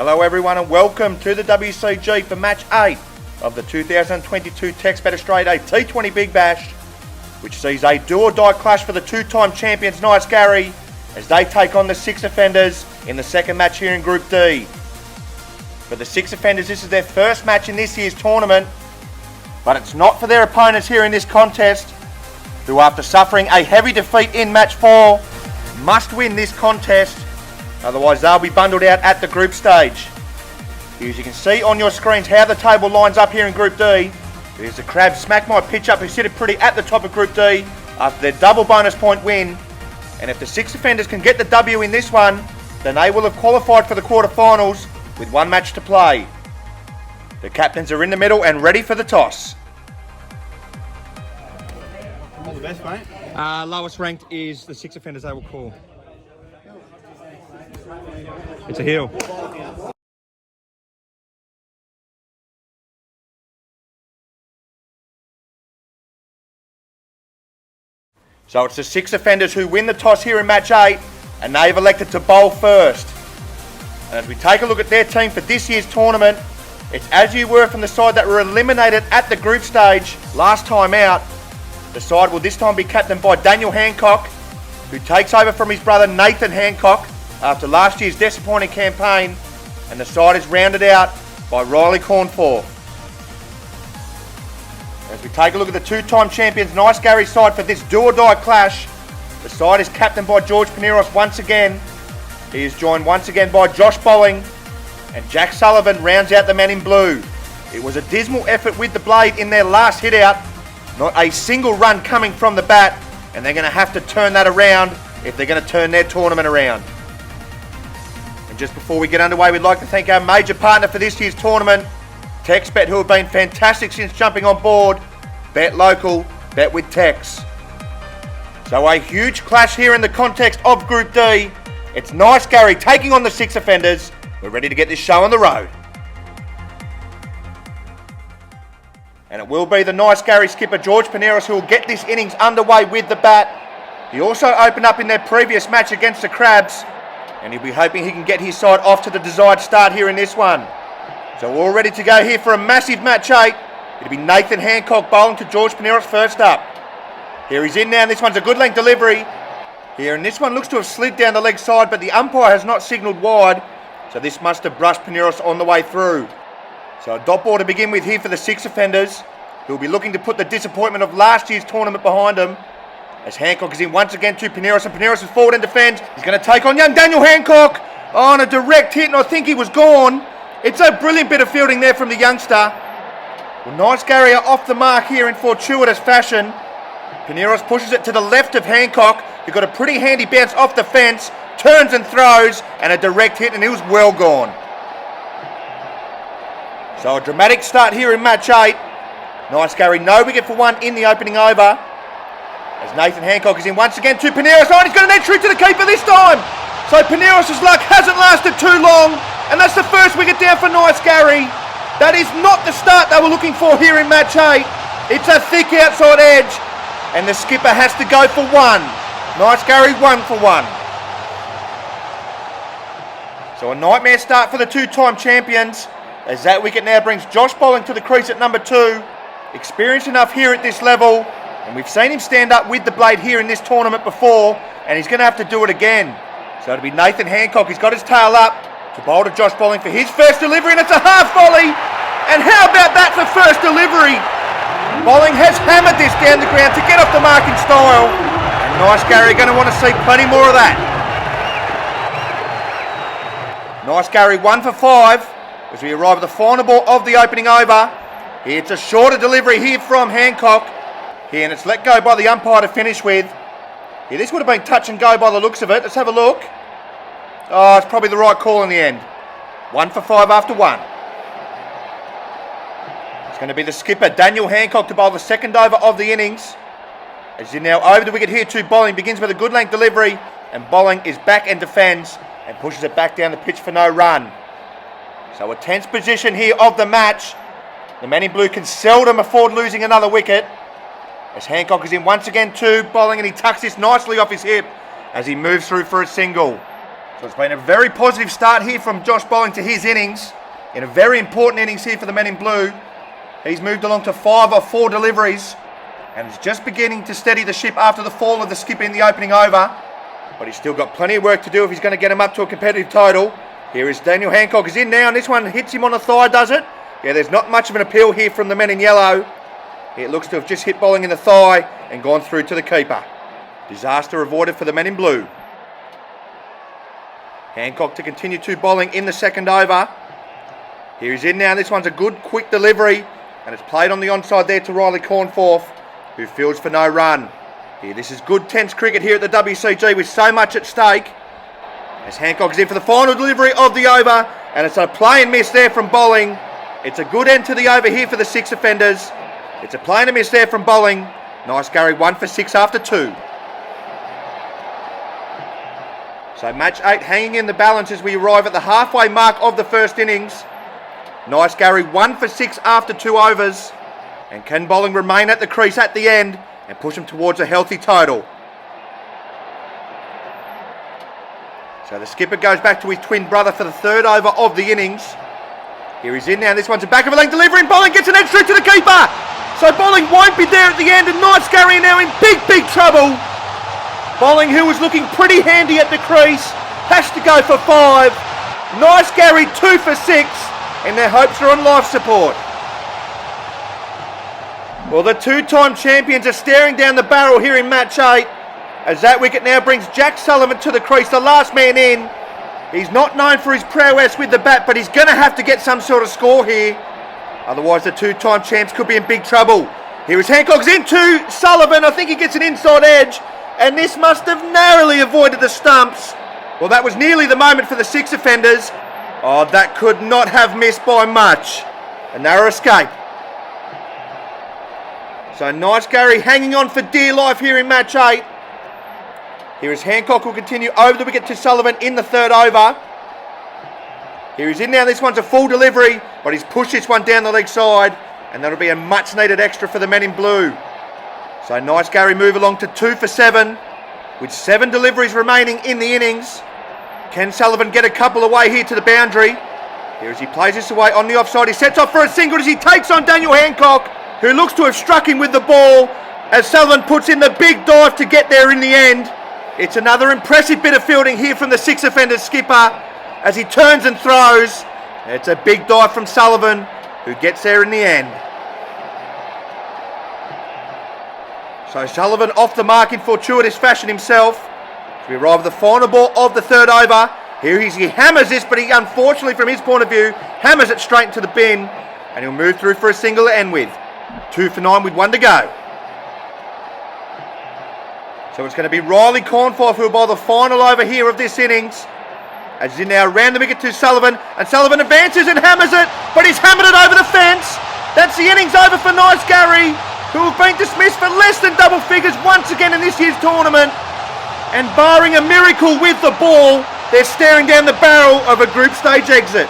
Hello everyone and welcome to the WCG for match 8 of the 2022 TextBet Australia ADT20 Big Bash, which sees a do or die clash for the two-time champions Nice Gary as they take on the Six Offenders in the second match here in Group D. For the Six Offenders, this is their first match in this year's tournament, but it's not for their opponents here in this contest, who after suffering a heavy defeat in match 4 must win this contest, otherwise they'll be bundled out at the group stage. Here, as you can see on your screens how the table lines up here in Group D. There's the Crabs smack my pitch up, who sit it pretty at the top of Group D after their double bonus point win, and if the Six Offenders can get the W in this one, then they will have qualified for the quarterfinals with one match to play. The captains are in the middle and ready for the toss. All the best, mate. Lowest ranked is the Six Offenders, they will call. It's a heel. So it's the Six Offenders who win the toss here in match 8, and they've elected to bowl first. And as we take a look at their team for this year's tournament, it's as you were from the side that were eliminated at the group stage last time out. The side will this time be captained by Daniel Hancock, who takes over from his brother Nathan Hancock after last year's disappointing campaign, and the side is rounded out by Riley Cornforth. As we take a look at the two-time champions Nice Gary's side for this do-or-die clash, the side is captained by George Paneros once again. He is joined once again by Josh Bolling, and Jack Sullivan rounds out the man in blue. It was a dismal effort with the blade in their last hit out, not a single run coming from the bat, and they're going to have to turn that around if they're going to turn their tournament around. And just before we get underway, we'd like to thank our major partner for this year's tournament, TextBet, who have been fantastic since jumping on board. Bet local, bet with Tex. So a huge clash here in the context of Group D. It's Nice Gary taking on the Six Offenders. We're ready to get this show on the road. And it will be the Nice Gary skipper George Paneros who will get this innings underway with the bat. He also opened up in their previous match against the Crabs, and he'll be hoping he can get his side off to the desired start here in this one. So we're all ready to go here for a massive match 8. It'll be Nathan Hancock bowling to George Paneros first up. Here he's in now, and this one's a good length delivery. Here, and this one looks to have slid down the leg side, but the umpire has not signalled wide, so this must have brushed Paneros on the way through. So a dot ball to begin with here for the Six Offenders, who will be looking to put the disappointment of last year's tournament behind them. As Hancock is in once again to Paneros, and Paneros is forward and defends. He's going to take on young Daniel Hancock on a direct hit, and I think he was gone. It's a brilliant bit of fielding there from the youngster. Well, Nice Gary are off the mark here in fortuitous fashion. Paneros pushes it to the left of Hancock, who got a pretty handy bounce off the fence, turns and throws, and a direct hit, and he was well gone. So a dramatic start here in match 8. Nice Gary, no wicket for one in the opening over. As Nathan Hancock is in once again to Paneros. Oh, and he's got an entry to the keeper this time. So Paneros' luck hasn't lasted too long, and that's the first wicket down for Nice Gary. That is not the start they were looking for here in match 8. It's a thick outside edge, and the skipper has to go for one. Nice Gary 1 for 1. So a nightmare start for the two-time champions, as that wicket now brings Josh Bolling to the crease at number 2. Experienced enough here at this level, and we've seen him stand up with the blade here in this tournament before, and he's going to have to do it again. So it'll be Nathan Hancock. He's got his tail up to bowl to Josh Bolling for his first delivery, and it's a half volley. And how about that for first delivery? Bolling has hammered this down the ground to get off the mark in style, and Nice Gary are going to want to see plenty more of that. Nice Gary 1 for 5 as we arrive at the final ball of the opening over. Here it's a shorter delivery here from Hancock. Here, and it's let go by the umpire to finish with. Here, this would have been touch and go by the looks of it. Let's have a look. Oh, it's probably the right call in the end. 1 for 5 after 1. It's going to be the skipper, Daniel Hancock, to bowl the second over of the innings. As he's now over the wicket here to Bolling. Begins with a good length delivery, and Bolling is back and defends and pushes it back down the pitch for no run. So a tense position here of the match. The man in blue can seldom afford losing another wicket. As Hancock is in once again to Bolling, and he tucks this nicely off his hip as he moves through for a single. So it's been a very positive start here from Josh Bolling to his innings. In a very important innings here for the men in blue. He's moved along to 5 of 4 deliveries and is just beginning to steady the ship after the fall of the skipper in the opening over. But he's still got plenty of work to do if he's going to get him up to a competitive total. Here is Daniel Hancock is in now, and this one hits him on the thigh, does it? Yeah, there's not much of an appeal here from the men in yellow. It looks to have just hit Bolling in the thigh and gone through to the keeper. Disaster avoided for the men in blue. Hancock to continue to Bolling in the second over. Here he's in now. This one's a good, quick delivery, and it's played on the onside there to Riley Cornforth, who fields for no run. Here, this is good, tense cricket here at the WCG with so much at stake. As Hancock is in for the final delivery of the over, and it's a play and miss there from Bolling. It's a good end to the over here for the 6 offenders. It's a play and a miss there from Bolling. Nice Gary, 1 for 6 after 2. So match 8 hanging in the balance as we arrive at the halfway mark of the first innings. Nice Gary, 1 for 6 after 2 overs. And can Bolling remain at the crease at the end and push him towards a healthy total? So the skipper goes back to his twin brother for the third over of the innings. Here he's in now. This one's a back of a leg delivery, and Bolling gets an edge through to the keeper. So Bolling won't be there at the end, and Nice Gary now in big trouble. Bolling, who was looking pretty handy at the crease, has to go for 5. Nice Gary 2 for 6. And their hopes are on life support. Well, the 2-time champions are staring down the barrel here in match 8, as that wicket now brings Jack Sullivan to the crease, the last man in. He's not known for his prowess with the bat, but he's going to have to get some sort of score here. Otherwise, the 2-time champs could be in big trouble. Here is Hancock's into Sullivan. I think he gets an inside edge, and this must have narrowly avoided the stumps. Well, that was nearly the moment for the 6 offenders. Oh, that could not have missed by much. A narrow escape. So Nice Gary hanging on for dear life here in match 8. Here is Hancock, who will continue over the wicket to Sullivan in the third over. Here he's in now. This one's a full delivery, but he's pushed this one down the leg side, and that'll be a much needed extra for the men in blue. So Nice Gary move along to 2 for 7, with 7 deliveries remaining in the innings. Can Sullivan get a couple away here to the boundary? Here as he plays this away on the offside, he sets off for a single as he takes on Daniel Hancock, who looks to have struck him with the ball, as Sullivan puts in the big dive to get there in the end. It's another impressive bit of fielding here from the 6 offenders skipper as he turns and throws. It's a big dive from Sullivan, who gets there in the end. So Sullivan off the mark in fortuitous fashion himself. As we arrive at the final ball of the third over. Here he hammers this, but he unfortunately from his point of view hammers it straight into the bin, and he'll move through for a single to end with. 2 for 9 with 1 to go. So it's going to be Riley Cornforth who will bowl the final over here of this innings. As he's now around the wicket to Sullivan, and Sullivan advances and hammers it, but he's hammered it over the fence. That's the innings over for Nice Gary, who have been dismissed for less than double figures once again in this year's tournament. And barring a miracle with the ball, they're staring down the barrel of a group stage exit.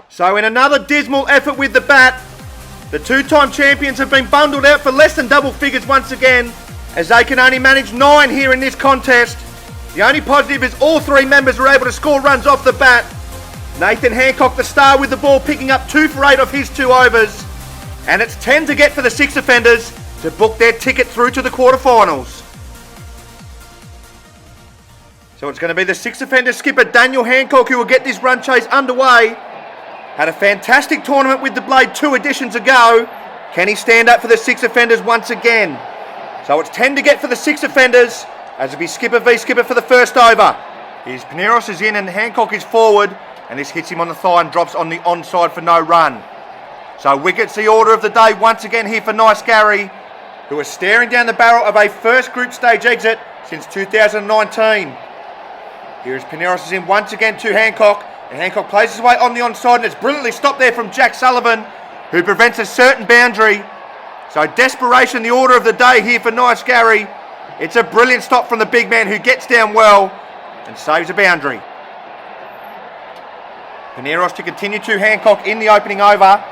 So in another dismal effort with the bat, the 2-time champions have been bundled out for less than double figures once again, as they can only manage 9 here in this contest. The only positive is all 3 members were able to score runs off the bat. Nathan Hancock, the star with the ball, picking up 2 for 8 of his 2 overs. And it's 10 to get for the 6 offenders to book their ticket through to the quarterfinals. So it's going to be the 6 offender skipper Daniel Hancock who will get this run chase underway. Had a fantastic tournament with the Blade 2 editions ago. Can he stand up for the 6 offenders once again? So it's 10 to get for the 6 offenders, as it'll be skipper v skipper for the first over. Here's Paneros is in and Hancock is forward, and this hits him on the thigh and drops on the onside for no run. So wickets the order of the day once again here for Nice Gary, who is staring down the barrel of a first group stage exit since 2019. Here's Paneros is in once again to Hancock, and Hancock plays his way on the onside, and it's brilliantly stopped there from Jack Sullivan, who prevents a certain boundary. So desperation the order of the day here for Nice Gary. It's a brilliant stop from the big man who gets down well and saves a boundary. Paneros to continue to Hancock in the opening over.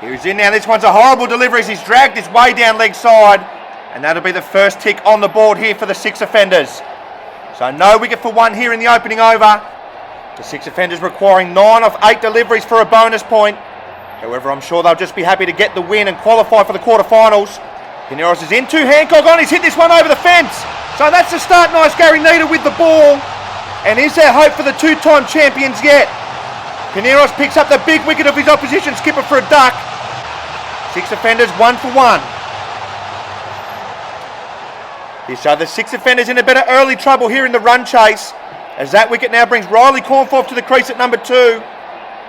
Here he's in now. This one's a horrible delivery as he's dragged his way down leg side, and that'll be the first tick on the board here for the 6 offenders. So no wicket for one here in the opening over. The six offenders requiring 9 of 8 deliveries for a bonus point. However, I'm sure they'll just be happy to get the win and qualify for the quarterfinals. Pineros is into, Hancock on, he's hit this one over the fence. So that's the start Nice Gary needed with the ball. And is there hope for the two-time champions yet? Pineros picks up the big wicket of his opposition skipper for a duck. Six offenders, 1 for 1. So the six offenders in a bit of early trouble here in the run chase, as that wicket now brings Riley Cornforth to the crease at number 2.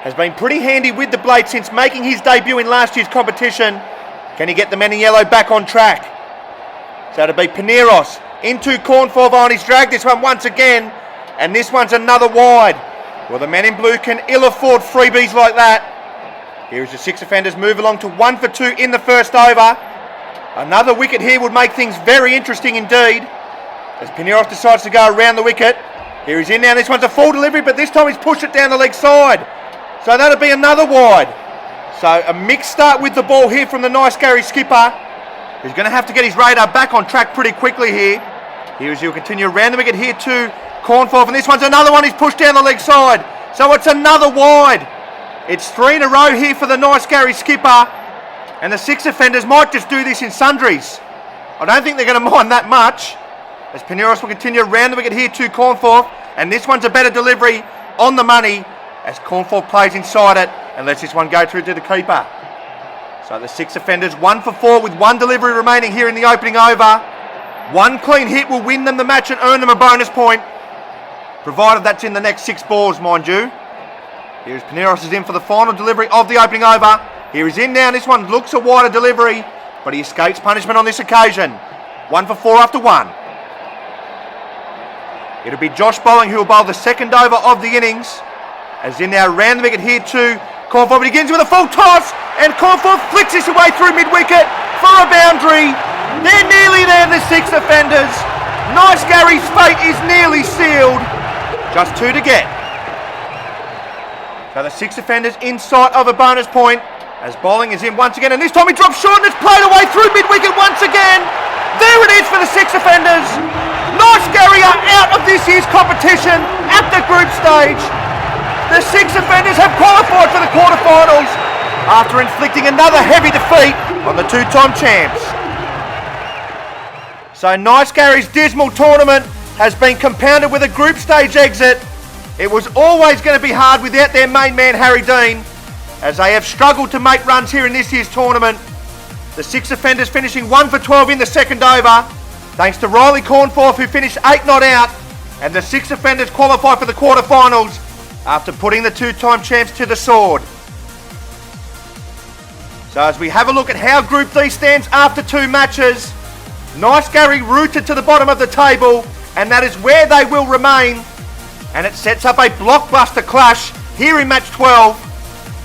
Has been pretty handy with the blade since making his debut in last year's competition. Can he get the men in yellow back on track? So it'll be Pineros into Cornforth on. He's dragged this one once again, and this one's another wide. Well, the men in blue can ill afford freebies like that. Here is the six offenders move along to 1 for 2 in the first over. Another wicket here would make things very interesting indeed, as Pineros decides to go around the wicket. Here he's in now, this one's a full delivery, but this time he's pushed it down the leg side. So that'll be another wide. So a mixed start with the ball here from the Nice Gary skipper. He's going to have to get his radar back on track pretty quickly here. Here as he'll continue around the wicket here to Cornforth, and this one's another one, he's pushed down the leg side. So it's another wide. It's 3 in a row here for the Nice Gary skipper. And the six offenders might just do this in sundries. I don't think they're going to mind that much, as Pineros will continue around the wicket here to Cornforth. And this one's a better delivery on the money, as Cornforth plays inside it and lets this one go through to the keeper. So the six offenders 1 for 4 with 1 delivery remaining here in the opening over. 1 clean hit will win them the match and earn them a bonus point, provided that's in the next 6 balls, mind you. Here's Pineros is in for the final delivery of the opening over. Here he's in now, this one looks a wider delivery, but he escapes punishment on this occasion. 1 for 4 after 1. It'll be Josh Bowling who will bowl the second over of the innings, as in now round the wicket here to Cornforth, but he begins with a full toss, and Cornforth flicks this away through mid-wicket for a boundary. They're nearly there, the six offenders. Nice Gary's fate is nearly sealed. Just 2 to get. So the six offenders in sight of a bonus point, as Bowling is in once again, and this time he drops short and it's played away through mid-wicket once again. There it is for the six offenders. Nice Gary are out of this year's competition at the group stage. The six offenders have qualified for the quarterfinals after inflicting another heavy defeat on the two-time champs. So Nice Gary's dismal tournament has been compounded with a group stage exit. It was always going to be hard without their main man Harry Dean, as they have struggled to make runs here in this year's tournament. The six offenders finishing 1 for 12 in the second over, thanks to Riley Cornforth, who finished 8 not out, and the six offenders qualify for the quarterfinals after putting the two-time champs to the sword. So as we have a look at how Group D stands after 2 matches, Nice Gary rooted to the bottom of the table, and that is where they will remain, and it sets up a blockbuster clash here in match 12,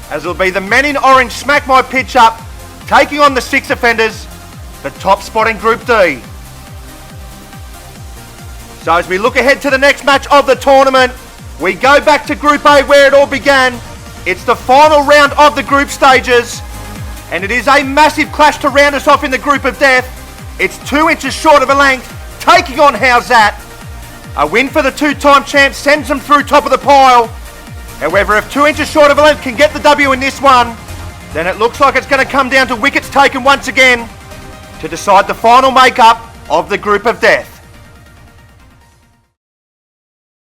as it'll be the men in orange smack my pitch up, taking on the six offenders, the top spot in Group D. So as we look ahead to the next match of the tournament, we go back to Group A where it all began. It's the final round of the group stages, and it is a massive clash to round us off in the group of death. It's 2 inches short of a length, taking on How's That. A win for the two-time champs sends them through top of the pile. However, if 2 inches short of a length can get the W in this one, then it looks like it's going to come down to wickets taken once again to decide the final makeup of the group of death.